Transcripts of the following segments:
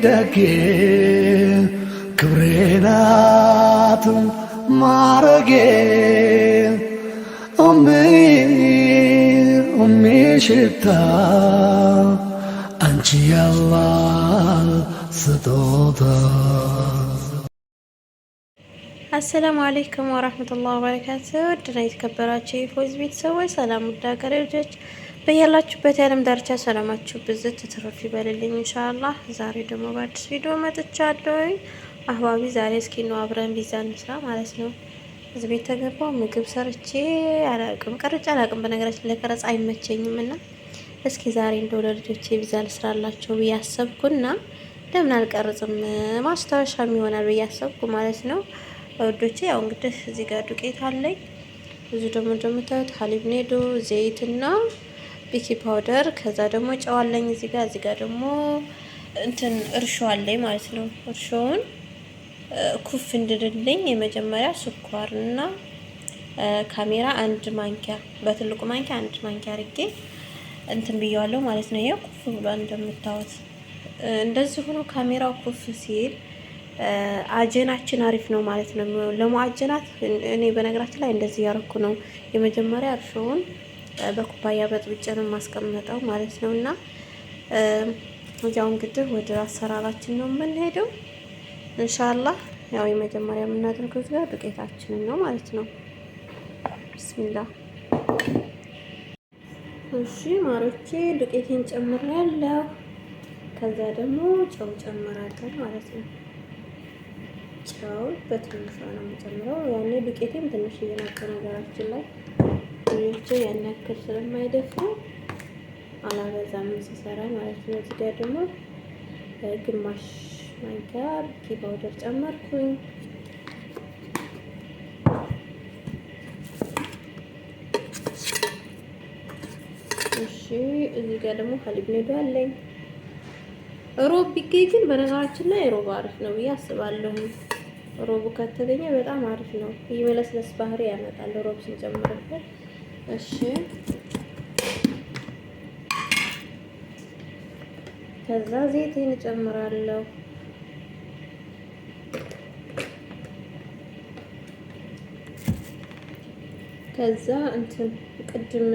ደጌ ክብሬናት ማረጌ ሽታ አንቺ ያላህ ስጦታ። አሰላሙ አለይኩም ወራህመቱላሂ ወበረካቱህ። ውድና የተከበራችሁ የፎዝ ቤተሰቦች ሰላም ውድ ሀገሬ ልጆች በያላችሁበት የዓለም ዳርቻ ሰላማችሁ ብዝት ትርፍ ይበልልኝ ኢንሻአላህ። ዛሬ ደግሞ በአዲስ ቪዲዮ መጥቻለሁ። አህባቢ ዛሬ እስኪ ነው አብረን ፒዛ እንስራ ማለት ነው። እዚህ ቤት ተገባው ምግብ ሰርቼ አላቅም ቀርጬ አላቅም። በነገራችን ላይ ቀረጻ አይመቸኝም እና እስኪ ዛሬ እንደው ለልጆቼ ፒዛ ልስራላቸው ብዬ አሰብኩና ለምን አልቀርጽም ማስታወሻም ይሆናል ብዬ አሰብኩ ማለት ነው። ወዶቼ ያው እንግዲህ እዚህ ጋር ዱቄት አለኝ። እዚህ ደግሞ እንደምታዩት ሀሊብ ኔዶ፣ ዘይትና ቤኪ ፓውደር፣ ከዛ ደግሞ ጨው አለኝ እዚህ ጋር ደግሞ እንትን እርሾ አለኝ ማለት ነው። እርሾውን ኩፍ እንድልልኝ የመጀመሪያ ስኳርና ካሜራ አንድ ማንኪያ በትልቁ ማንኪያ አንድ ማንኪያ አድርጌ እንትን ብየዋለሁ ማለት ነው። ይሄው ኩፍ ብሏል እንደምታዩት። እንደዚህ ሆኖ ካሜራው ኩፍ ሲል አጀናችን አሪፍ ነው ማለት ነው። ለሙአጀናት እኔ በነገራችን ላይ እንደዚህ ያረኩ ነው። የመጀመሪያ እርሾውን በኩባያ በጥብጬ ነው ማስቀመጠው ማለት ነው። እና ያው እንግዲህ ወደ አሰራራችን ነው የምንሄደው ኢንሻአላህ። ያው የመጀመሪያ የምናደርገው እዚህ ጋር ዱቄታችንን ነው ማለት ነው። ቢስሚላህ። እሺ ማሮቼ ዱቄቴን ጨምሬያለሁ። ከዛ ደግሞ ጨው ጨምራለሁ ማለት ነው። ጨው በትንሿ ነው የምጨምረው። ያኔ ዱቄቴም ትንሽ እየናቀ ነገራችን ላይ ልጆቼ ያን ያክል ስለማይደፍሩ አላበዛም ስሰራ ማለት ነው። እዚህ ጋር ደግሞ ግማሽ ማንኪያ ቤኪ ፓውደር ጨመርኩኝ። እሺ እዚህ ጋር ደግሞ ሀሊብ ኔዶ አለኝ። ሮብ ቢገኝ ግን በነገራችን ላይ ሮብ አሪፍ ነው ብዬ አስባለሁ። ሮቡ ከተገኘ በጣም አሪፍ ነው። የመለስለስ ባህሪ ያመጣል ሮብ ስንጨምርበት። እሺ ከዛ ዘይቴን እጨምራለሁ። ከዛ እንትን ቅድም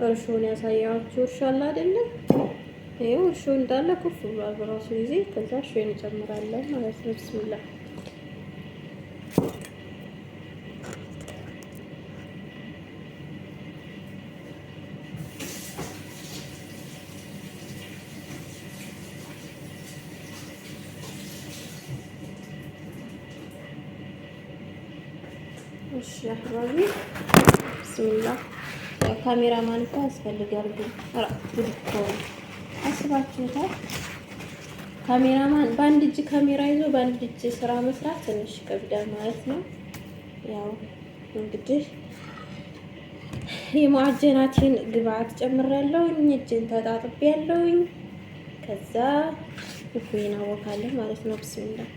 እርሾን ያሳያችሁ እርሾ አለ አይደለ? ይሄው እርሾ እንዳለ ኩፍ ብሏል በራሱ ጊዜ። ከዛ እርሾን እጨምራለሁ ማለት ነው። ቢስሚላህ። እሺ አህባቢ ቢስሚላህ። ካሜራማን እኮ ያስፈልጋል ግን አስባችሁታል? ካሜራማን በአንድ እጅ ካሜራ ይዞ በአንድ እጅ ስራ መስራት ትንሽ ይከብዳል ማለት ነው። ያው እንግዲህ የሙአጀናቴን ግብአት ጨምሬያለሁኝ። እጄን ተጣጥቤያለሁኝ። ከዛ እኩይና አወካለሁ ማለት ነው። ቢስሚላህ።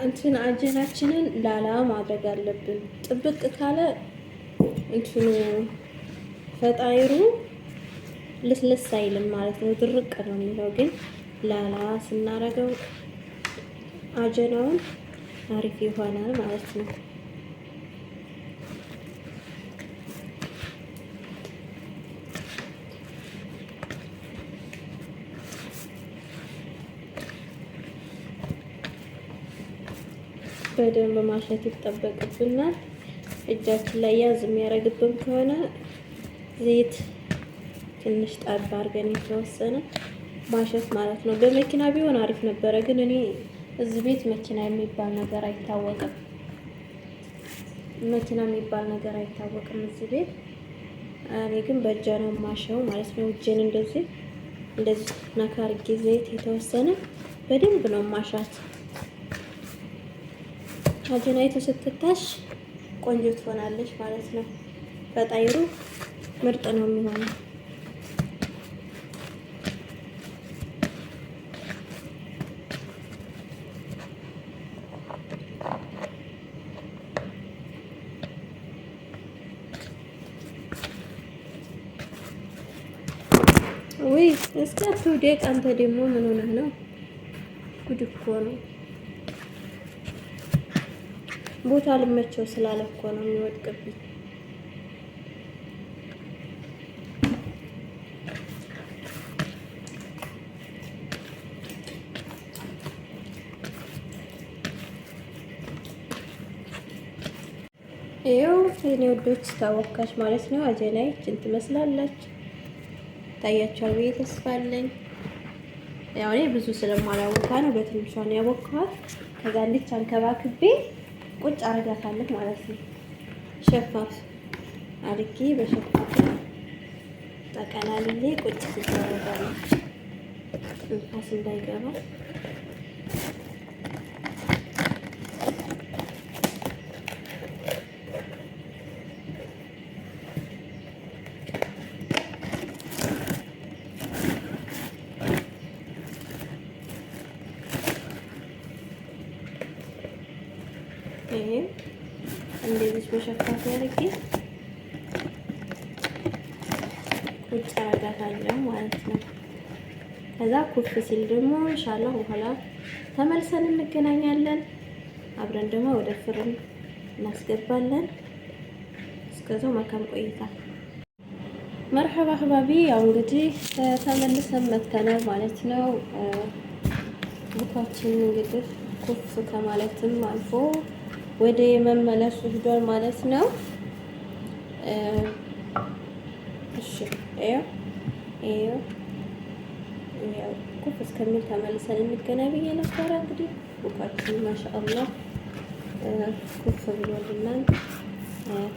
እንትን አጀናችንን ላላ ማድረግ አለብን። ጥብቅ ካለ እንትኑ ፈጣይሩ ልስልስ አይልም ማለት ነው። ድርቅ ነው የሚለው። ግን ላላ ስናረገው አጀናውን አሪፍ ይሆናል ማለት ነው። በደንብ ማሸት ይጠበቅብናል። እጃችን ላይ ያዝ የሚያደርግብን ከሆነ ዘይት ትንሽ ጣባ አድርገን የተወሰነ ማሸት ማለት ነው። በመኪና ቢሆን አሪፍ ነበረ፣ ግን እኔ እዚህ ቤት መኪና የሚባል ነገር አይታወቅም። መኪና የሚባል ነገር አይታወቅም እዚህ ቤት። እኔ ግን በእጄ ነው ማሸው ማለት ነው። እጄን እንደዚህ ነካ አድርጌ ዘይት የተወሰነ በደንብ ነው ማሻት። አጀናይቱ ስትታሽ ቆንጆ ትሆናለች ማለት ነው። ፈጣይሩ ምርጥ ነው የሚሆነው። እስኪ አትውደቅ አንተ ደግሞ ምን ሆነህ ነው? ጉድ እኮ ነው። ቦታ ልመቸው ስላለ እኮ ነው የሚወድቅብኝ። ይኸው የኔ ወዶች ታወካች ማለት ነው። አጀላይ እችን ትመስላለች። ታያችኋል ብዬ ተስፋ አለኝ። ያው እኔ ብዙ ስለማላወካ ነው በትንሿ ነው ያወካኋት። ከዛ እንዲች አንከባክቤ ቁጭ አረጋታለሁ ማለት ነው። ሸፋፍ አድርጌ በሸፋፍ ጠቀላልዬ ቁጭ ትደረጋለች ንፋስ እንዳይገባ። ይሄ እንደዚህ በሸፋፍ ያርጌ ቁጭ አረጋታለሁ ማለት ነው። ከዛ ኩፍ ሲል ደግሞ ኢንሻአላህ በኋላ ተመልሰን እንገናኛለን። አብረን ደግሞ ወደ ፍርን እናስገባለን። እስከዛው መልካም ቆይታ። መርሐባ አህባቢ። ያው እንግዲህ ተመልሰን መተናል ማለት ነው። ቡካችን እንግዲህ ኩፍ ከማለትም አልፎ ወደ የመመለሱ ሂዷል ማለት ነው። እሺ ይኸው ኩፍ እስከሚል ተመልሰን እንገናኝ ብዬ ነበረ። እንግዲህ ቡካችን ማሻአላህ ኩፍ ብሎልናል።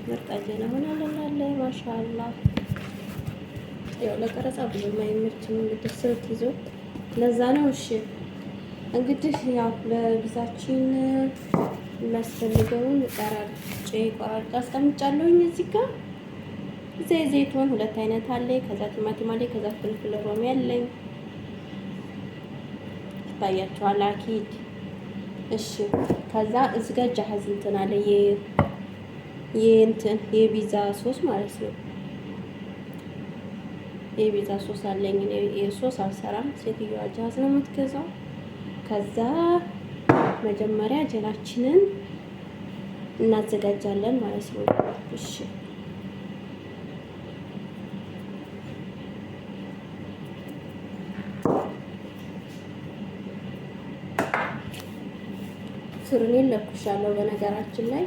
ምርጥ አጀና ሆናለናል ማሻአላህ። ያው ለቀረጻ ብዙም አይመችም እንግዲህ ስልክ ይዞ ለዛ ነው። እሺ እንግዲህ ያው ለብዛችን የሚያስፈልገውን ቆራርጬ አስቀምጫለሁኝ እዚህ ጋር። ዘይቱን 2 አይነት አለ። ከዛ ቲማቲም አለ። ከዛ ፍልፍል ሮሚ አለኝ። ታያችኋል አኪድ። እሺ ከዛ እዚህ ጋር ጃሃዝ እንትን አለ የቢዛ ሶስ ማለት ነው። የቢዛ ሶስ አለኝ። የሶስ አልሰራም። ሴትዮዋ ጃሃዝ ነው የምትገዛው። ከዛ መጀመሪያ ጀላችንን እናዘጋጃለን ማለት ነው። እሺ ፍሩኔን ለኩሻለሁ በነገራችን ላይ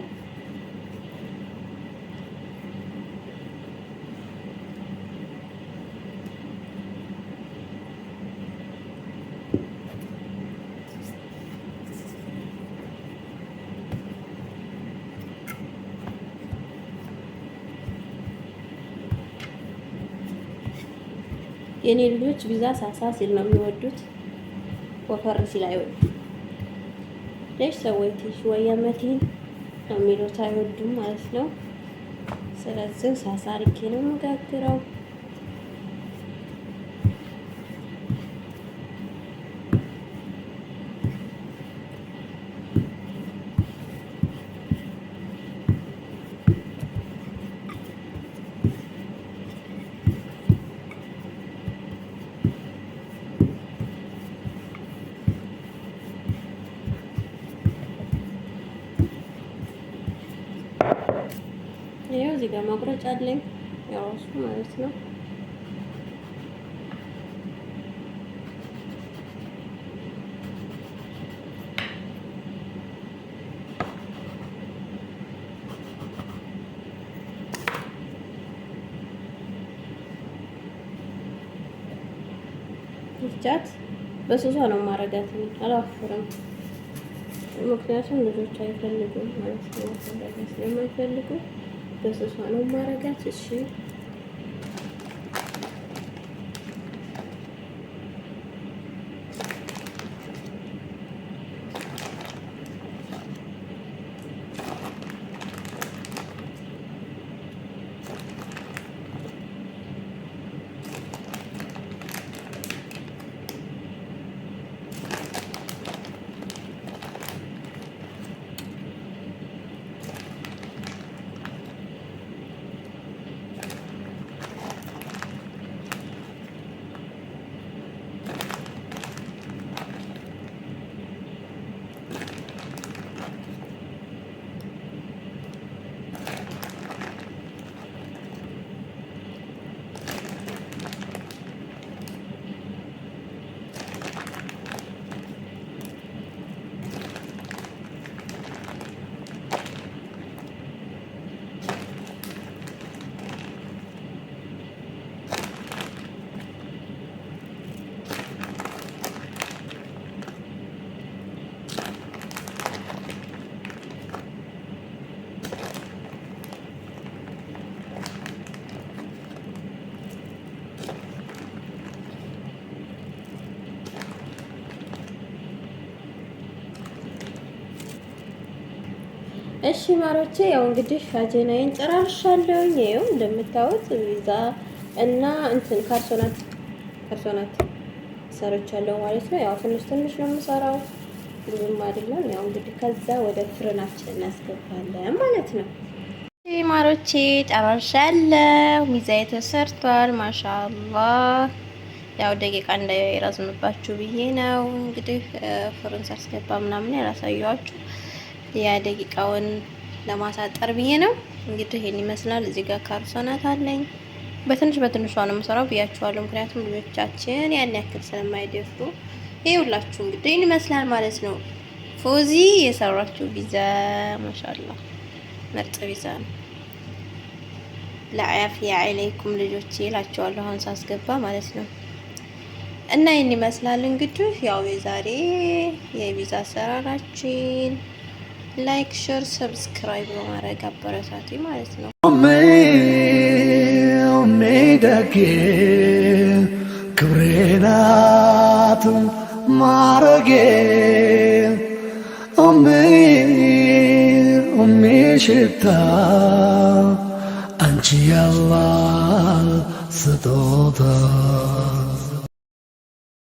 የኔ ልጆች ቢዛ ሳሳ ሲል ነው የሚወዱት፣ ወፈር ሲል አይወዱም። ለሽ ሰዎች ወያ መቲን ነው የሚሉት አይወዱም ማለት ነው። ስለዚህ ሳሳ አድርጌ ነው የምጋግረው። ይኸው እዚህ ጋር ማቁረጫ አለኝ የራሱ ማለት ነው። ይቻት በስሷ ነው ማረጋት አላፈረም። ምክንያቱም ልጆች አይፈልጉም ማለት ነው። ስለማይፈልጉ በስሷ ነው ማረጋት። እሺ እሺ ማሮቼ ያው እንግዲህ አጀናዬን ጨራርሻለሁኝ። ይኸው እንደምታዩት ቪዛ እና እንትን ካርሶናት ሰርቻለሁ ማለት ነው። ያው ትንሽ ትንሽ ነው የምሰራው ብዙም አይደለም። ያው እንግዲህ ከዛ ወደ ፍርናችን እናስገባለን ማለት ነው። ማሮቼ ጨራርሻለሁ። ሚዛዬ ተሰርቷል። ማሻአላህ ያው ደቂቃ እንዳይረዝምባችሁ ብዬ ነው እንግዲህ ፍርን ሳስገባ ምናምን ያላሳየኋችሁ ያ ደቂቃውን ለማሳጠር ብዬ ነው። እንግዲህ ይሄን ይመስላል። እዚህ ጋር ካርሶናት አለኝ። በትንሽ በትንሿ ነው የምሰራው ብያችኋለሁ። ምክንያቱም ልጆቻችን ያን ያክል ስለማይደፍሩ ይኸውላችሁ እንግዲህ ይሄን ይመስላል ማለት ነው። ፎዚ የሰራችው ቪዛ ማሻአላህ ምርጥ ቪዛ ነው። ለአያፊያ አለይኩም ልጆቼ እላቸዋለሁ አሁን ሳስገባ ማለት ነው። እና ይሄን ይመስላል እንግዲህ ያው የዛሬ የቪዛ አሰራራችን። ላይክ፣ ሼር፣ ሰብስክራይብ በማድረግ አበረታቱ ማለት ነው። ደጌ ክብሬ ናት ማረጌ ሽታ አንቺ ያላ ስጦታ